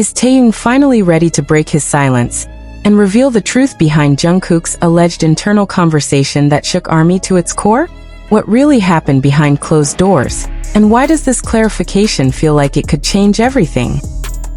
Is Taehyung finally ready to break his silence and reveal the truth behind Jungkook's alleged internal conversation that shook ARMY to its core? What really happened behind closed doors? And why does this clarification feel like it could change everything?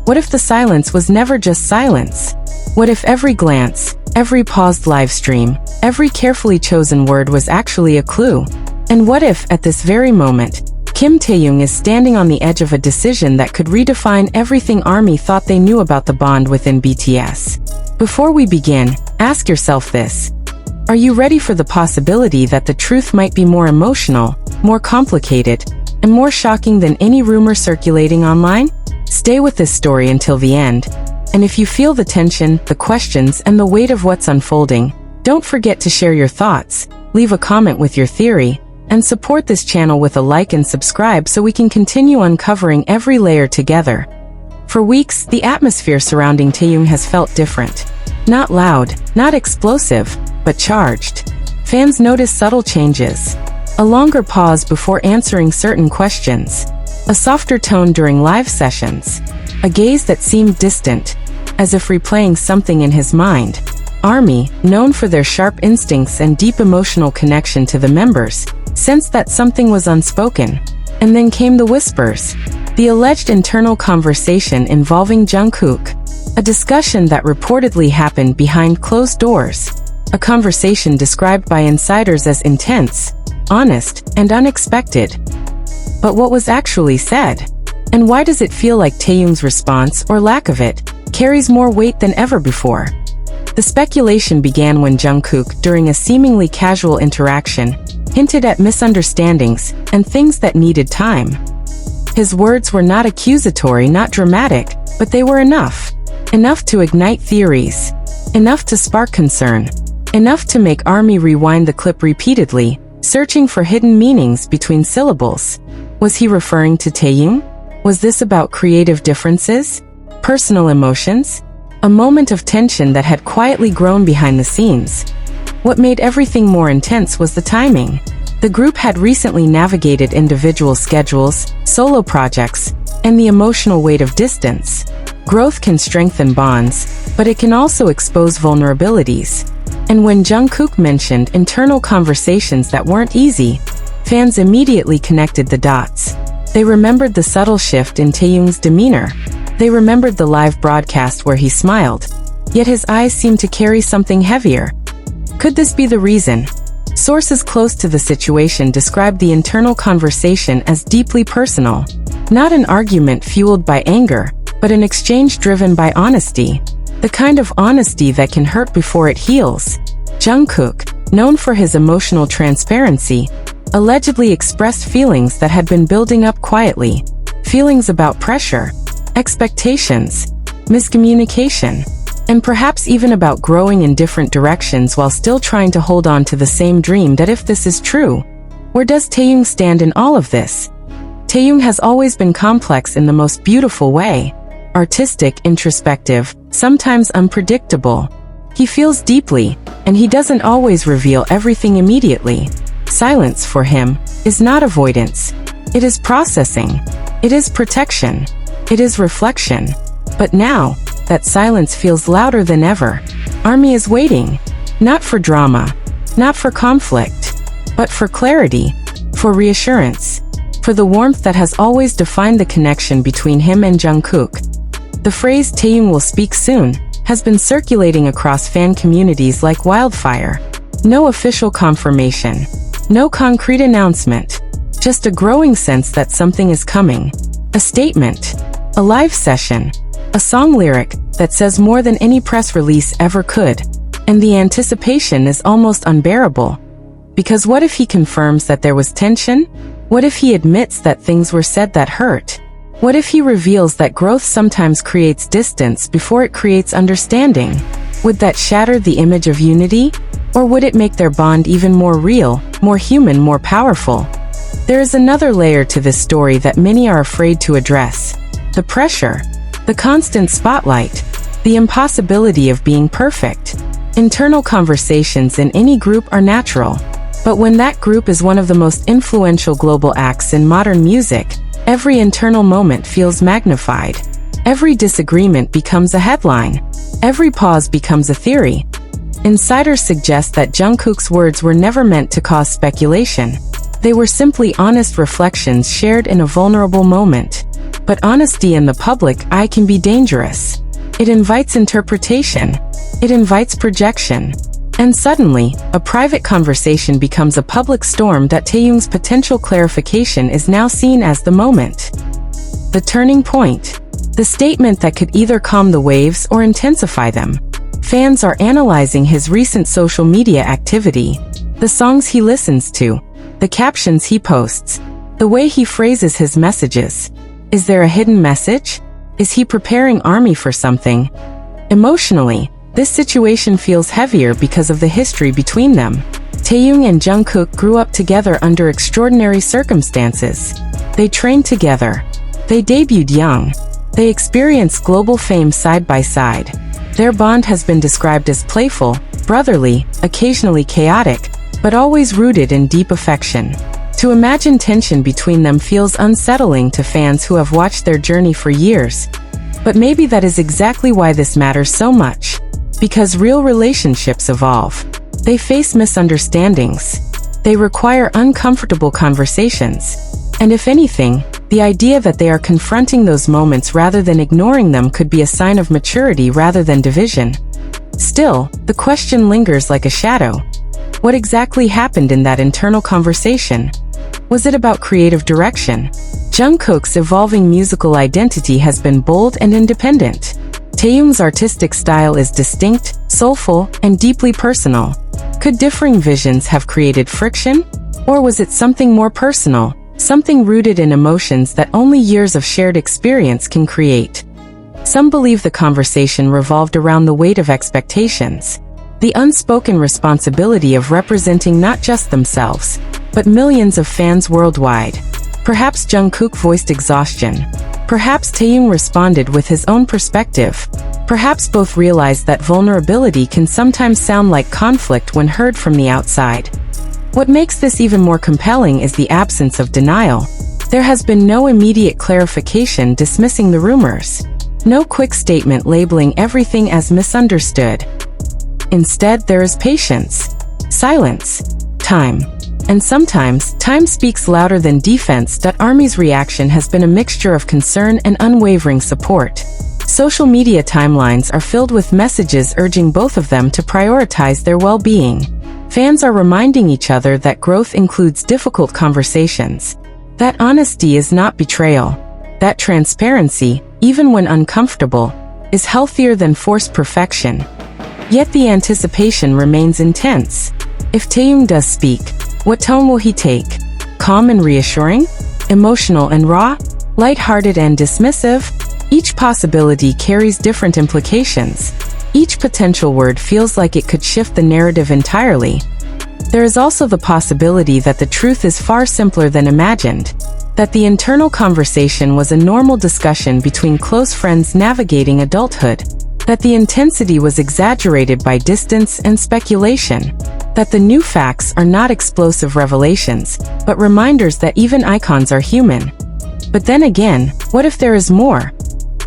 What if the silence was never just silence? What if every glance, every paused live stream, every carefully chosen word was actually a clue? And what if, at this very moment, Kim Taehyung is standing on the edge of a decision that could redefine everything ARMY thought they knew about the bond within BTS? Before we begin, ask yourself this. Are you ready for the possibility that the truth might be more emotional, more complicated, and more shocking than any rumor circulating online? Stay with this story until the end. And if you feel the tension, the questions, and the weight of what's unfolding, don't forget to share your thoughts, leave a comment with your theory, and support this channel with a like and subscribe so we can continue uncovering every layer together. For weeks, the atmosphere surrounding Taehyung has felt different. Not loud, not explosive, but charged. Fans notice subtle changes. A longer pause before answering certain questions. A softer tone during live sessions. A gaze that seemed distant, as if replaying something in his mind. ARMY, known for their sharp instincts and deep emotional connection to the members, sensed that something was unspoken. And then came the whispers. The alleged internal conversation involving Jungkook. A discussion that reportedly happened behind closed doors. A conversation described by insiders as intense, honest, and unexpected. But what was actually said? And why does it feel like Taehyung's response, or lack of it, carries more weight than ever before? The speculation began when Jungkook, during a seemingly casual interaction, hinted at misunderstandings and things that needed time. His words were not accusatory, not dramatic, but they were enough. Enough to ignite theories. Enough to spark concern. Enough to make ARMY rewind the clip repeatedly, searching for hidden meanings between syllables. Was he referring to Taehyung? Was this about creative differences? Personal emotions? A moment of tension that had quietly grown behind the scenes. What made everything more intense was the timing. The group had recently navigated individual schedules, solo projects, and the emotional weight of distance. Growth can strengthen bonds, but it can also expose vulnerabilities. And when Jungkook mentioned internal conversations that weren't easy, fans immediately connected the dots. They remembered the subtle shift in Taehyung's demeanor. They remembered the live broadcast where he smiled, yet his eyes seemed to carry something heavier. Could this be the reason? Sources close to the situation described the internal conversation as deeply personal. Not an argument fueled by anger, but an exchange driven by honesty. The kind of honesty that can hurt before it heals. Jungkook, known for his emotional transparency, allegedly expressed feelings that had been building up quietly. Feelings about pressure, expectations, miscommunication, and perhaps even about growing in different directions while still trying to hold on to the same dream. That if this is true, where does Taehyung stand in all of this? Taehyung has always been complex in the most beautiful way. Artistic, introspective, sometimes unpredictable. He feels deeply, and he doesn't always reveal everything immediately. Silence for him is not avoidance. It is processing. It is protection. It is reflection. But now, that silence feels louder than ever. ARMY is waiting. Not for drama. Not for conflict. But for clarity. For reassurance. For the warmth that has always defined the connection between him and Jungkook. The phrase "Taehyung will speak soon" has been circulating across fan communities like wildfire. No official confirmation. No concrete announcement. Just a growing sense that something is coming. A statement. A live session. A song lyric that says more than any press release ever could. And the anticipation is almost unbearable. Because what if he confirms that there was tension? What if he admits that things were said that hurt? What if he reveals that growth sometimes creates distance before it creates understanding? Would that shatter the image of unity? Or would it make their bond even more real, more human, more powerful? There is another layer to this story that many are afraid to address. The pressure. The constant spotlight. The impossibility of being perfect. Internal conversations in any group are natural. But when that group is one of the most influential global acts in modern music, every internal moment feels magnified. Every disagreement becomes a headline. Every pause becomes a theory. Insiders suggest that Jungkook's words were never meant to cause speculation. They were simply honest reflections shared in a vulnerable moment. But honesty in the public eye can be dangerous. It invites interpretation. It invites projection. And suddenly, a private conversation becomes a public storm that Taehyung's potential clarification is now seen as the moment. The turning point. The statement that could either calm the waves or intensify them. Fans are analyzing his recent social media activity, the songs he listens to, the captions he posts, the way he phrases his messages. Is there a hidden message? Is he preparing ARMY for something? Emotionally, this situation feels heavier because of the history between them. Taehyung and Jungkook grew up together under extraordinary circumstances. They trained together. They debuted young. They experienced global fame side by side. Their bond has been described as playful, brotherly, occasionally chaotic, but always rooted in deep affection. To imagine tension between them feels unsettling to fans who have watched their journey for years. But maybe that is exactly why this matters so much. Because real relationships evolve. They face misunderstandings. They require uncomfortable conversations. And if anything, the idea that they are confronting those moments rather than ignoring them could be a sign of maturity rather than division. Still, the question lingers like a shadow. What exactly happened in that internal conversation? Was it about creative direction? Jungkook's evolving musical identity has been bold and independent. Taehyung's artistic style is distinct, soulful, and deeply personal. Could differing visions have created friction? Or was it something more personal? Something rooted in emotions that only years of shared experience can create. Some believe the conversation revolved around the weight of expectations, the unspoken responsibility of representing not just themselves, but millions of fans worldwide. Perhaps Jungkook voiced exhaustion. Perhaps Taehyung responded with his own perspective. Perhaps both realized that vulnerability can sometimes sound like conflict when heard from the outside. What makes this even more compelling is the absence of denial. There has been no immediate clarification dismissing the rumors. No quick statement labeling everything as misunderstood. Instead, there is patience, silence, time. And sometimes, time speaks louder than defense. ARMY's reaction has been a mixture of concern and unwavering support. Social media timelines are filled with messages urging both of them to prioritize their well-being. Fans are reminding each other that growth includes difficult conversations, that honesty is not betrayal, that transparency, even when uncomfortable, is healthier than forced perfection. Yet the anticipation remains intense. If Taehyung does speak, what tone will he take? Calm and reassuring? Emotional and raw? Light-hearted and dismissive? Each possibility carries different implications. Each potential word feels like it could shift the narrative entirely. There is also the possibility that the truth is far simpler than imagined, that the internal conversation was a normal discussion between close friends navigating adulthood, that the intensity was exaggerated by distance and speculation, that the new facts are not explosive revelations, but reminders that even icons are human. But then again, what if there is more?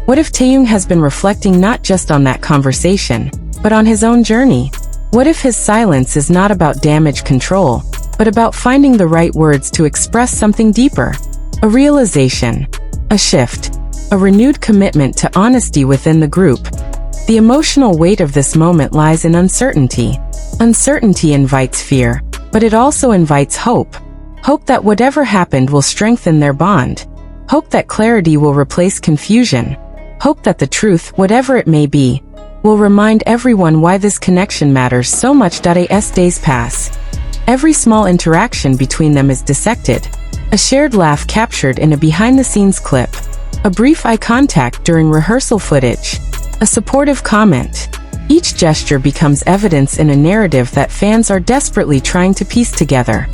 What if Taehyung has been reflecting not just on that conversation, but on his own journey? What if his silence is not about damage control, but about finding the right words to express something deeper? A realization, a shift, a renewed commitment to honesty within the group. The emotional weight of this moment lies in uncertainty. Uncertainty invites fear, but it also invites hope. Hope that whatever happened will strengthen their bond. Hope that clarity will replace confusion. Hope that the truth, whatever it may be, will remind everyone why this connection matters so much. As days pass, every small interaction between them is dissected. A shared laugh captured in a behind-the-scenes clip. A brief eye contact during rehearsal footage. A supportive comment. Each gesture becomes evidence in a narrative that fans are desperately trying to piece together.